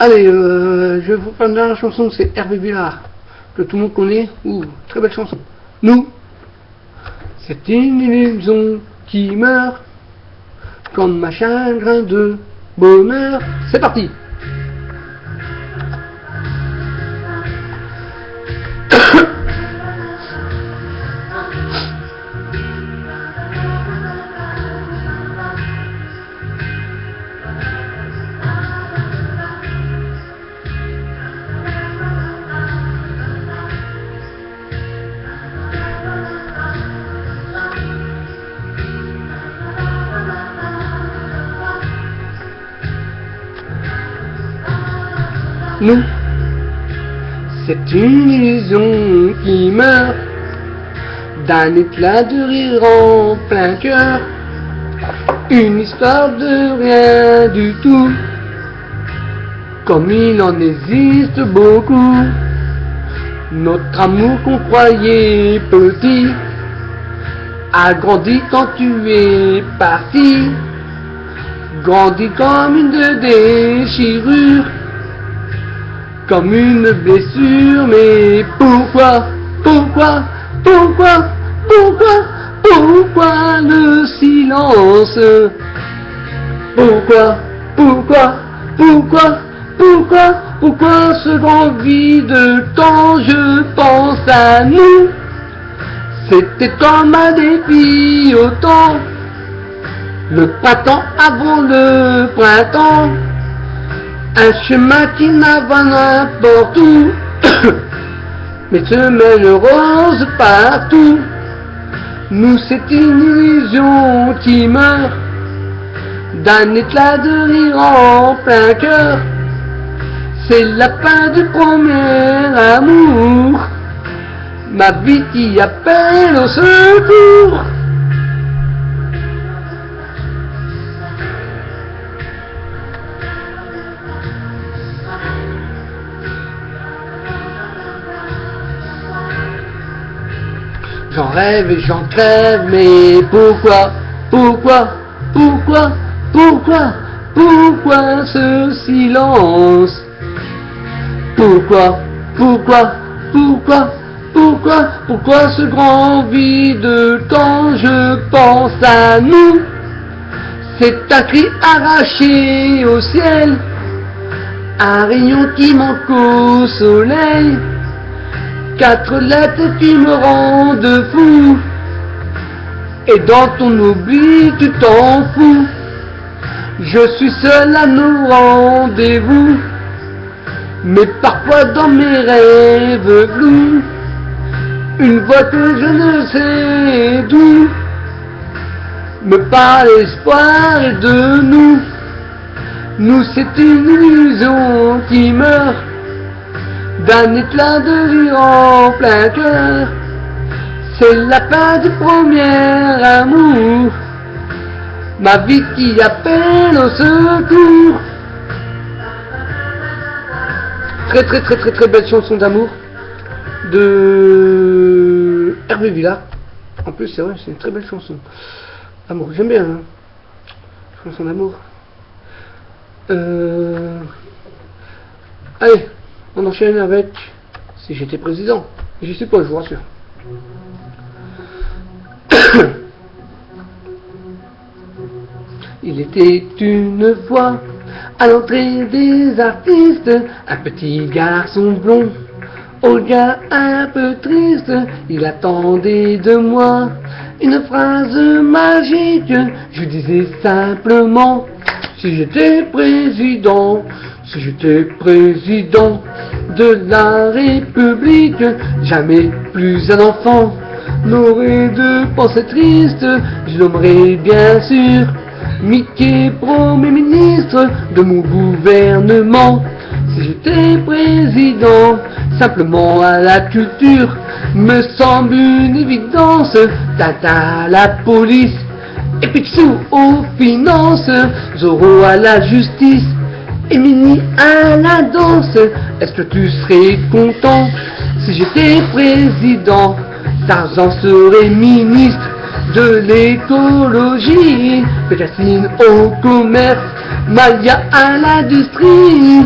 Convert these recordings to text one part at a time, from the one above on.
Allez, je vais vous faire une dernière chanson, c'est Hervé Villard, que tout le monde connaît. Ouh, très belle chanson. Nous, c'est une illusion qui meurt comme un chagrin de bonheur. C'est parti. Nous, c'est une illusion qui meurt d'un éclat de rire en plein cœur, une histoire de rien du tout, comme il en existe beaucoup. Notre amour qu'on croyait petit a grandi quand tu es parti, grandi comme une déchirure, comme une blessure. Mais pourquoi le silence? Pourquoi ce grand vide quand je pense à nous? C'était comme un défi autant, le printemps avant le printemps, un chemin qui n'a pas n'importe où, mais semelles roses partout. Nous, c'est une illusion qui meurt d'un éclat de rire en plein cœur. C'est la fin du premier amour, ma vie qui appelle au secours. J'en rêve et j'en crève, mais pourquoi ce silence? Pourquoi ce grand vide quand je pense à nous? C'est un cri arraché au ciel, un rayon qui manque au soleil, 4 lettres qui me rendent fou, et dans ton oubli tu t'en fous. Je suis seul à nos rendez-vous, mais parfois dans mes rêves flous, une voix que je ne sais d'où me parle espoir et de nous. Nous, c'est une illusion qui meurt d'un éclat de rire en plein cœur. C'est la fin du premier amour, ma vie qui appelle au secours. Très belle chanson d'amour de Hervé Villard. En plus, c'est vrai, c'est une très belle chanson. Amour, j'aime bien, hein. Chanson d'amour. Allez, on enchaîne avec Si j'étais président. J'y suis pas, je vous rassure. Il était une fois à l'entrée des artistes un petit garçon blond, au regard un peu triste. Il attendait de moi une phrase magique. Je disais simplement: si j'étais président, si j'étais président de la République, jamais plus un enfant n'aurait de pensée triste. Je nommerais bien sûr Mickey Premier ministre de mon gouvernement. Si j'étais président, simplement à la culture me semble une évidence. Tata à la police et Picsou aux finances, Zorro à la justice et Mini à la danse. Est-ce que tu serais content si j'étais président? Tarzan serait ministre de l'écologie, Pécassine au commerce, Malia à l'industrie,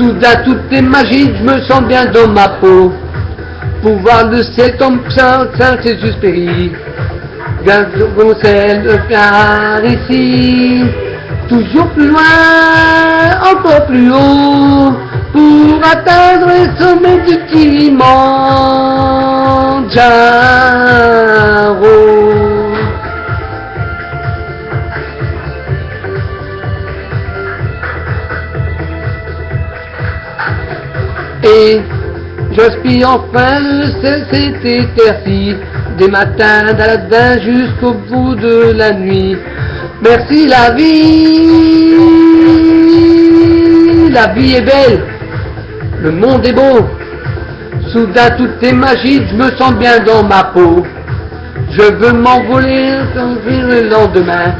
Soudain tout est magique, je me sens bien dans ma peau. Pour voir le ciel comme ça, c'est juste péri. Gardons celle de faire ici. Toujours plus loin, encore plus haut. Pour atteindre les sommets du Kilimanjaro. Et j'aspire enfin le ciel s'est éclairci, des matins d'Aladin jusqu'au bout de la nuit. Merci la vie est belle, le monde est beau. Soudain tout est magique, je me sens bien dans ma peau. Je veux m'envoler le lendemain,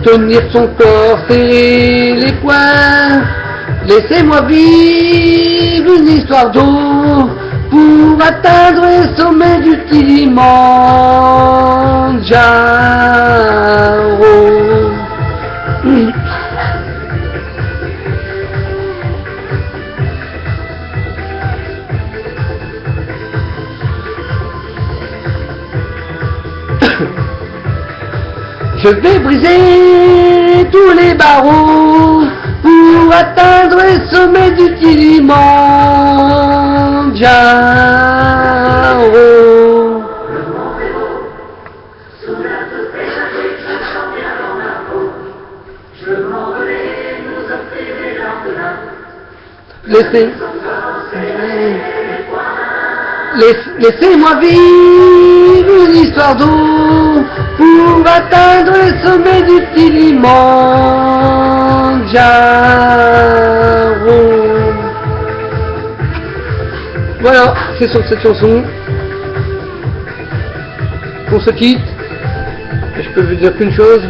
tenir son corps, serrer les poings. Laissez-moi vivre une histoire d'eau pour atteindre les sommets du Kilimanjaro. Je vais briser tous les barreaux pour atteindre les sommets du Kilimanjaro. Laissez-moi vivre une histoire d'eau pour atteindre les sommets du Kilimanjaro. Voilà, c'est sur cette chanson qu'on se quitte. Et je peux vous dire qu'une chose.